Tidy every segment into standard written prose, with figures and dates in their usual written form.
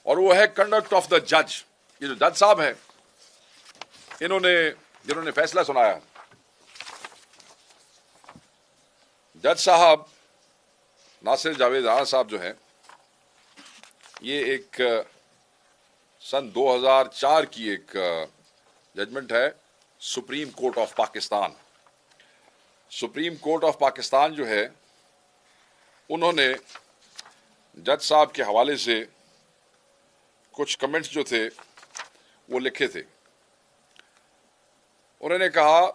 اور وہ ہے کنڈکٹ آف دا جج. یہ جو جج صاحب ہیں جنہوں نے فیصلہ سنایا، جج صاحب ناصر جاوید رانا صاحب جو ہیں، یہ ایک سن 2004 کی ایک ججمنٹ ہے supreme court of Pakistan. Supreme court of Pakistan جو ہے، انہوں نے جج صاحب کے حوالے سے کچھ کمنٹس جو تھے وہ لکھے تھے. انہوں نے کہا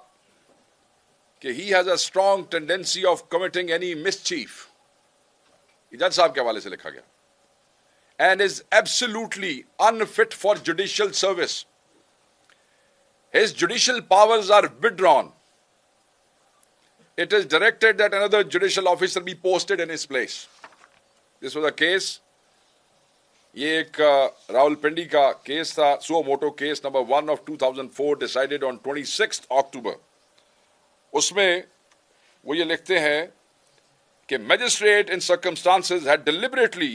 کہ he has a strong tendency of committing any mischief. یہ جج صاحب کے حوالے سے لکھا گیا. And is absolutely unfit for judicial service. His judicial powers are withdrawn. It is directed that another judicial officer be posted in his place. This was a case. یہ ایک راول پنڈی کا کیس تھا، سو motto case number 1 of 2004 decided on 26th October. اس میں وہ یہ لکھتے ہیں کہ magistrate in circumstances had deliberately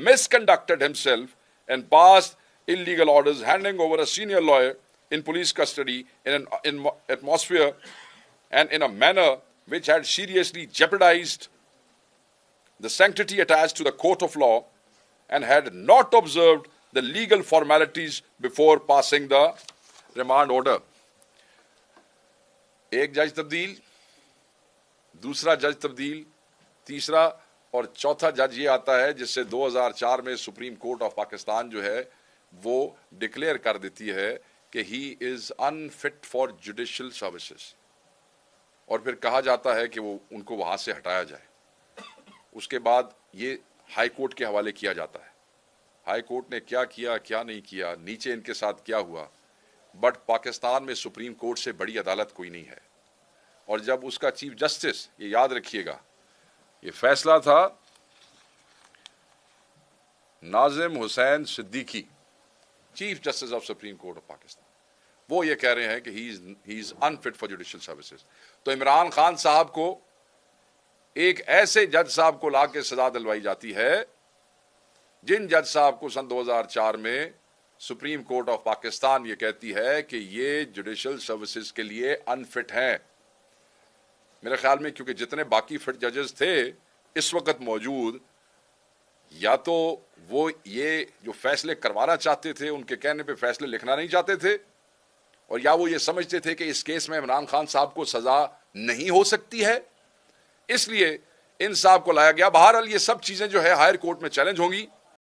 misconducted himself and passed illegal orders handing over a senior lawyer in police custody in an atmosphere and in a manner which had seriously jeopardized the sanctity attached to the court of law and had not observed the legal formalities before passing the remand order. ایک جج تبدیل، دوسرا جج تبدیل، تیسرا اور چوتھا جج یہ آتا ہے جس سے 2004 میں سپریم کورٹ آف پاکستان جو ہے وہ ڈکلیئر کر دیتی ہے کہ ہی از unfit for judicial services، اور پھر کہا جاتا ہے کہ وہ ان کو وہاں سے ہٹایا جائے. اس کے بعد یہ ہائی کورٹ کے حوالے کیا جاتا ہے. ہائی کورٹ نے کیا کیا، کیا نہیں کیا، نیچے ان کے ساتھ کیا ہوا، بٹ پاکستان میں سپریم کورٹ سے بڑی عدالت کوئی نہیں ہے. اور جب اس کا چیف جسٹس، یہ یاد رکھیے گا، یہ فیصلہ تھا Nazim Hussain Siddiqui, chief justice of supreme court of Pakistan, وہ یہ کہہ رہے ہیں کہ ہی از unfit for judicial services. تو عمران خان صاحب کو ایک ایسے جج صاحب کو لا کے سزا دلوائی جاتی ہے جن جج صاحب کو سن 2004 میں سپریم کورٹ آف پاکستان یہ کہتی ہے کہ یہ جوڈیشل سروسز کے لیے انفٹ ہیں. میرے خیال میں کیونکہ جتنے باقی فٹ ججز تھے اس وقت موجود، یا تو وہ یہ جو فیصلے کروانا چاہتے تھے ان کے کہنے پہ فیصلے لکھنا نہیں چاہتے تھے، اور یا وہ یہ سمجھتے تھے کہ اس کیس میں عمران خان صاحب کو سزا نہیں ہو سکتی ہے، اس لیے ان صاحب کو لایا گیا. بہرحال یہ سب چیزیں جو ہے ہائر کورٹ میں چیلنج ہوں گی.